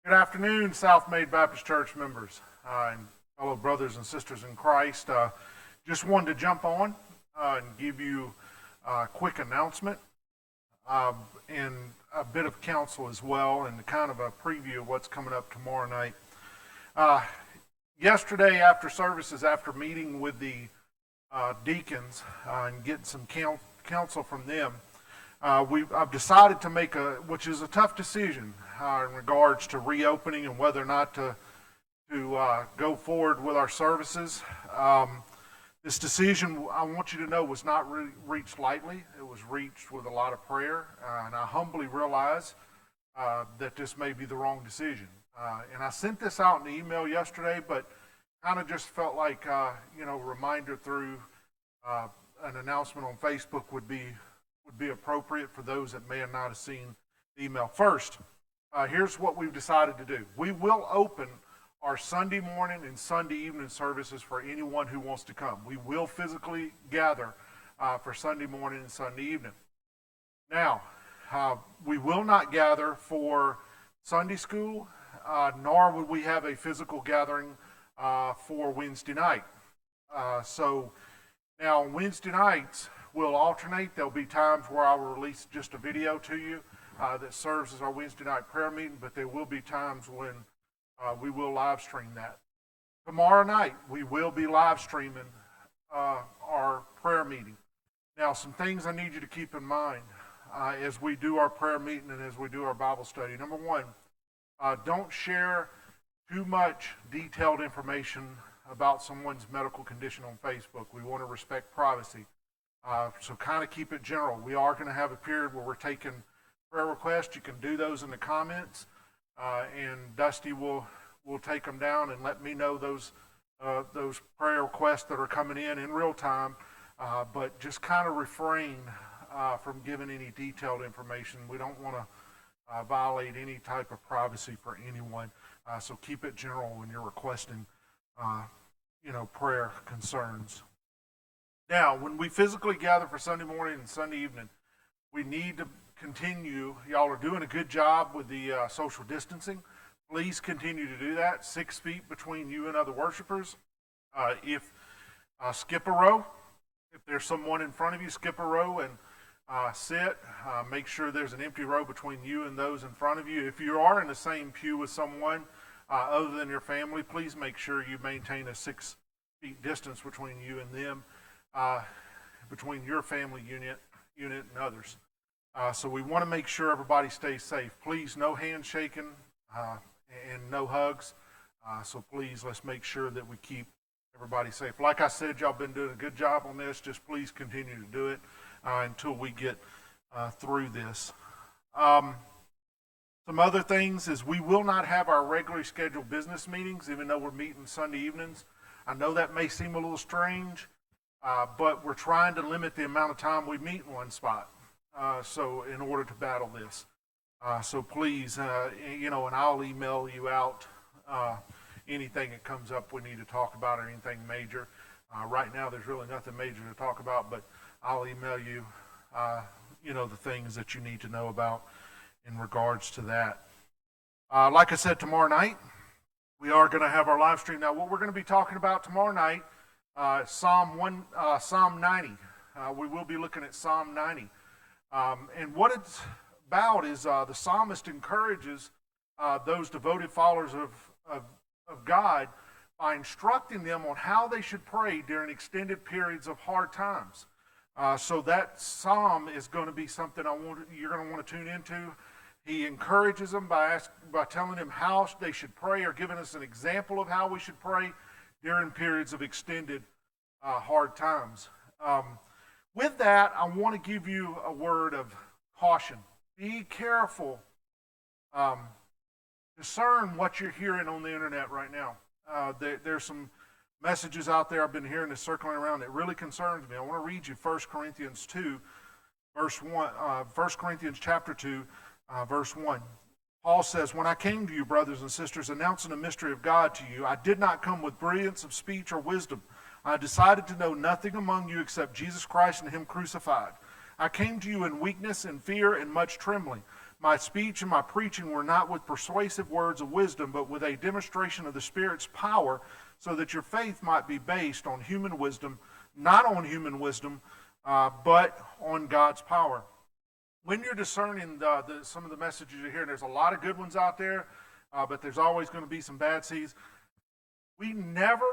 Good afternoon, South Maid Baptist Church members and fellow brothers and sisters in Christ. Just wanted to jump on and give you a quick announcement and a bit of counsel as well, and kind of a preview of what's coming up tomorrow night. Yesterday, after services, after meeting with the deacons and getting some counsel from them, I've decided to make which is a tough decision in regards to reopening and whether or not to go forward with our services. This decision, I want you to know, was not reached lightly. It was reached with a lot of prayer, and I humbly realize that this may be the wrong decision. And I sent this out in the email yesterday, but kind of just felt like, a reminder through an announcement on Facebook would be appropriate for those that may not have seen the email. First, here's what we've decided to do. We will open our Sunday morning and Sunday evening services for anyone who wants to come. We will physically gather for Sunday morning and Sunday evening. Now, we will not gather for Sunday school, nor would we have a physical gathering for Wednesday night. So now on Wednesday nights, we'll alternate. There'll be times where I will release just a video to you that serves as our Wednesday night prayer meeting, but there will be times when we will live stream that. Tomorrow night, we will be live streaming our prayer meeting. Now, some things I need you to keep in mind as we do our prayer meeting and as we do our Bible study. Number one, don't share too much detailed information about someone's medical condition on Facebook. We want to respect privacy. So kind of keep it general. We are going to have a period where we're taking prayer requests. You can do those in the comments, and Dusty will take them down and let me know those prayer requests that are coming in real time. But just kind of refrain from giving any detailed information. We don't want to violate any type of privacy for anyone. So keep it general when you're requesting, prayer concerns. Now, when we physically gather for Sunday morning and Sunday evening, we need to continue. Y'all are doing a good job with the social distancing. Please continue to do that. 6 feet between you and other worshipers. Skip a row. If there's someone in front of you, skip a row and sit. Make sure there's an empty row between you and those in front of you. If you are in the same pew with someone other than your family, please make sure you maintain a 6 feet distance between you and them, between your family unit and others. So we want to make sure everybody stays safe. Please, no handshaking and no hugs. So please, let's make sure that we keep everybody safe. Like I said, y'all been doing a good job on this. Just please continue to do it until we get through this. Some other things is we will not have our regularly scheduled business meetings, even though we're meeting Sunday evenings. I know that may seem a little strange, but we're trying to limit the amount of time we meet in one spot. So in order to battle this. So please, and I'll email you out anything that comes up we need to talk about or anything major. Right now there's really nothing major to talk about, but I'll email you, the things that you need to know about in regards to that. Like I said, tomorrow night, we are going to have our live stream. Now, what we're going to be talking about tomorrow night, Psalm 90. We will be looking at Psalm 90. And what it's about is the psalmist encourages those devoted followers of God by instructing them on how they should pray during extended periods of hard times. So that psalm is going to be something you're going to want to tune into. He encourages them by telling them how they should pray, or giving us an example of how we should pray during periods of extended hard times. With that, I want to give you a word of caution. Be careful. Discern what you're hearing on the internet right now. There's some messages out there I've been hearing that's circling around that really concerns me. I want to read you 1 Corinthians 2, verse 1. 1 Corinthians chapter 2, verse 1. Paul says, "When I came to you, brothers and sisters, announcing the mystery of God to you, I did not come with brilliance of speech or wisdom. I decided to know nothing among you except Jesus Christ and Him crucified. I came to you in weakness and fear and much trembling. My speech and my preaching were not with persuasive words of wisdom, but with a demonstration of the Spirit's power, so that your faith might be based on human wisdom, not on human wisdom, but on God's power. When you're discerning some of the messages you hear, there's a lot of good ones out there, but there's always going to be some bad seeds. We never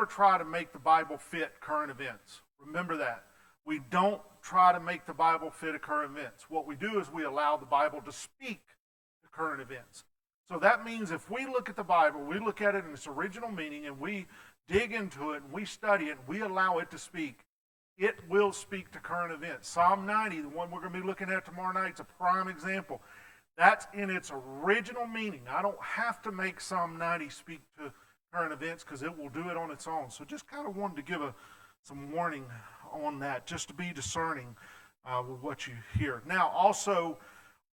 try to make the Bible fit current events. Remember that. We don't try to make the Bible fit current events. What we do is we allow the Bible to speak to current events. So that means if we look at the Bible, we look at it in its original meaning, and we dig into it, and we study it, and we allow it to speak, it will speak to current events. Psalm 90, the one we're going to be looking at tomorrow night, is a prime example. That's in its original meaning. I don't have to make Psalm 90 speak to current events because it will do it on its own. So just kind of wanted to give some warning on that, just to be discerning with what you hear. Now, also,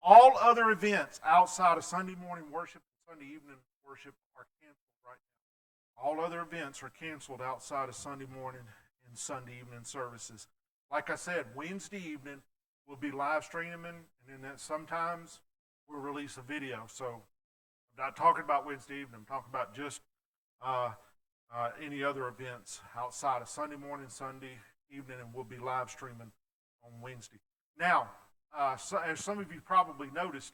all other events outside of Sunday morning worship and Sunday evening worship are canceled right now. All other events are canceled outside of Sunday morning and Sunday evening services. Like I said, Wednesday evening we'll be live streaming, and then sometimes we'll release a video. So I'm not talking about Wednesday evening. I'm talking about just any other events outside of Sunday morning, Sunday evening, and we'll be live streaming on Wednesday. Now, so, as some of you probably noticed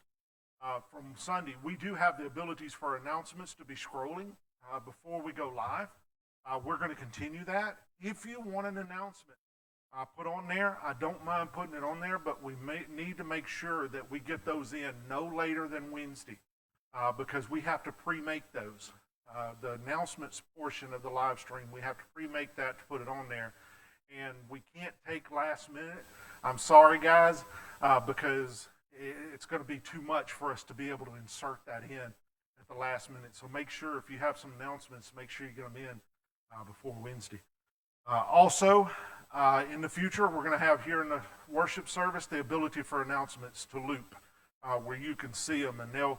from Sunday, we do have the abilities for announcements to be scrolling before we go live. We're going to continue that. If you want an announcement put on there, I don't mind putting it on there, but we need to make sure that we get those in no later than Wednesday because we have to pre-make those. The announcements portion of the live stream, we have to pre-make that to put it on there. And we can't take last minute. I'm sorry, guys, because it's going to be too much for us to be able to insert that in at the last minute. So make sure if you have some announcements, make sure you get them in before Wednesday. Also, in the future, we're going to have here in the worship service the ability for announcements to loop, where you can see them, and they'll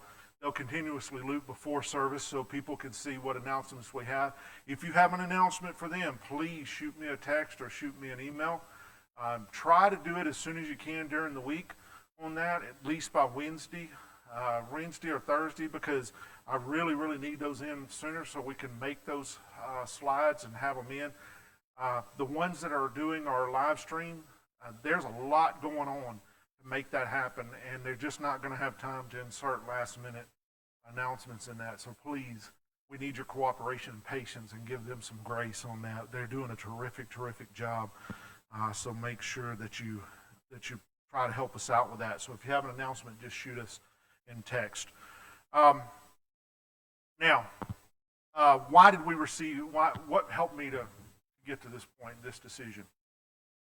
continuously loop before service so people can see what announcements we have. If you have an announcement for them, please shoot me a text or shoot me an email. Try to do it as soon as you can during the week on that, at least by Wednesday or Thursday, because I really, really need those in sooner so we can make those slides and have them in. The ones that are doing our live stream, there's a lot going on to make that happen, and they're just not going to have time to insert last-minute announcements in that. So please, we need your cooperation and patience, and give them some grace on that. They're doing a terrific, terrific job. So make sure that you try to help us out with that. So if you have an announcement, just shoot us in text. Now, why did we receive? What helped me to get to this point, this decision?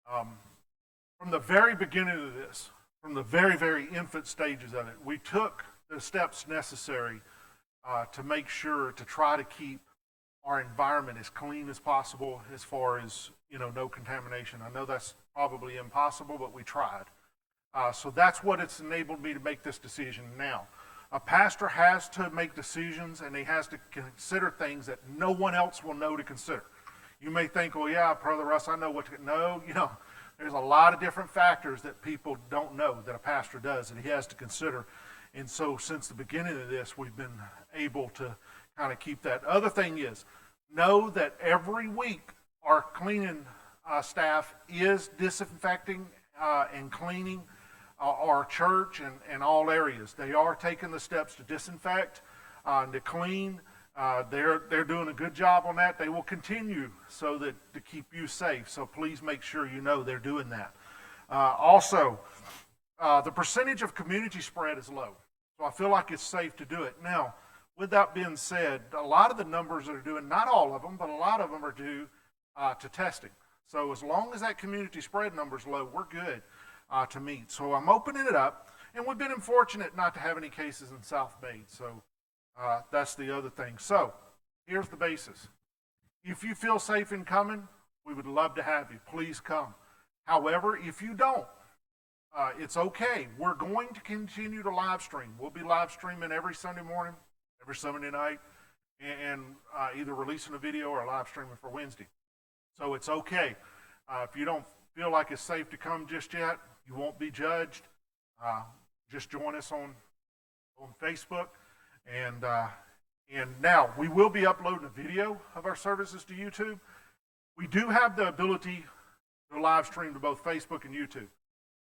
From the very beginning of this, from the very, very infant stages of it, we took the steps necessary to make sure to try to keep our environment as clean as possible, as far as, no contamination. I know that's probably impossible, but we tried. So that's what it's enabled me to make this decision now. A pastor has to make decisions, and he has to consider things that no one else will know to consider. You may think, well, yeah, Brother Russ, I know what to... No, there's a lot of different factors that people don't know that a pastor does that he has to consider. And so since the beginning of this, we've been able to kind of keep that. Other thing is, know that every week our cleaning staff is disinfecting and cleaning our church and all areas. They are taking the steps to disinfect and to clean. They're doing a good job on that. They will continue so that to keep you safe. So please make sure you know they're doing that. Also, the percentage of community spread is low. So I feel like it's safe to do it. Now, with that being said, a lot of the numbers that are doing, not all of them, but a lot of them are due to testing. So as long as that community spread number is low, we're good to meet. So I'm opening it up, and we've been fortunate not to have any cases in South Bay. So that's the other thing. So here's the basis. If you feel safe in coming, we would love to have you. Please come. However, if you don't, it's okay. We're going to continue to live stream. We'll be live streaming every Sunday morning, every Sunday night, and either releasing a video or live streaming for Wednesday. So it's okay. If you don't feel like it's safe to come just yet, you won't be judged. just join us on Facebook. And now we will be uploading a video of our services to YouTube. We do have the ability to live stream to both Facebook and YouTube,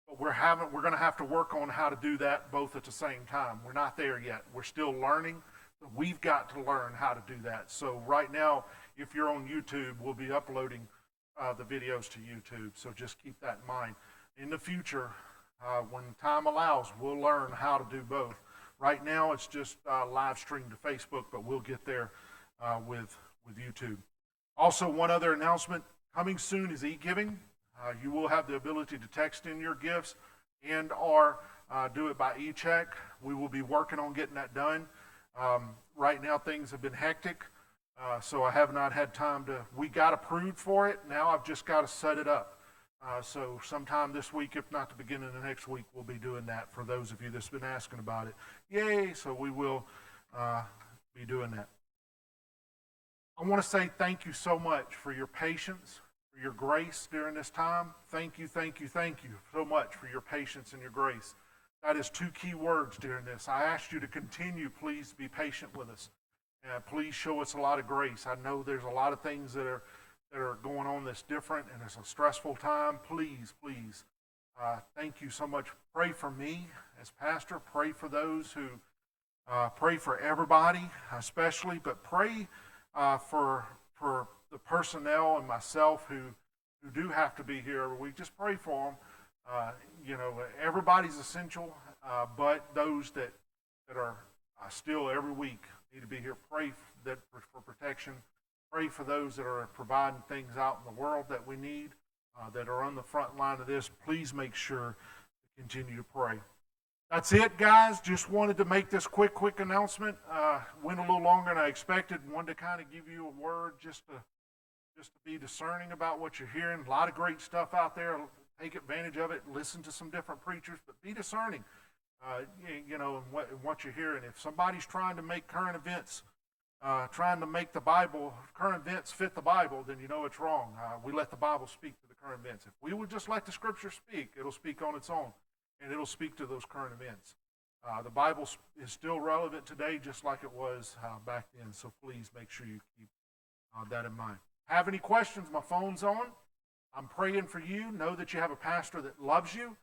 but we're going to have to work on how to do that both at the same time. We're not there yet. We're still learning. But we've got to learn how to do that. So right now, if you're on YouTube, we'll be uploading the videos to YouTube. So just keep that in mind. In the future, when time allows, we'll learn how to do both. Right now, it's just live streamed to Facebook, but we'll get there with YouTube. Also, one other announcement, coming soon is e-giving. You will have the ability to text in your gifts and or do it by e-check. We will be working on getting that done. Right now, things have been hectic, so I have not had time to, we got approved for it. Now I've just got to set it up. So sometime this week, if not the beginning of next week, we'll be doing that for those of you that's been asking about it. Yay, so we will be doing that. I want to say thank you so much for your patience, for your grace during this time. Thank you, thank you, thank you so much for your patience and your grace. That is two key words during this. I ask you to continue, please be patient with us. Please show us a lot of grace. I know there's a lot of things that are going on that's different, and it's a stressful time. Please, please, thank you so much. Pray for me as pastor. Pray for those who, pray for everybody especially, but pray for the personnel and myself who do have to be here every week. Just pray for them. Everybody's essential, but those that are still every week need to be here. Pray for protection. Pray for those that are providing things out in the world that we need, that are on the front line of this. Please make sure to continue to pray. That's it, guys. Just wanted to make this quick announcement. Went a little longer than I expected. Wanted to kind of give you a word just to be discerning about what you're hearing. A lot of great stuff out there. Take advantage of it. Listen to some different preachers, but be discerning, in what you're hearing. If somebody's trying to make current events, trying to make the Bible, current events fit the Bible, then you know it's wrong. We let the Bible speak to the current events. If we would just let the Scripture speak, it'll speak on its own, and it'll speak to those current events. The Bible is still relevant today, just like it was back then, so please make sure you keep that in mind. Have any questions? My phone's on. I'm praying for you. Know that you have a pastor that loves you,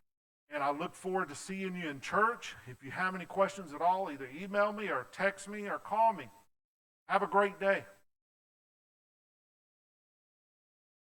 and I look forward to seeing you in church. If you have any questions at all, either email me or text me or call me. Have a great day.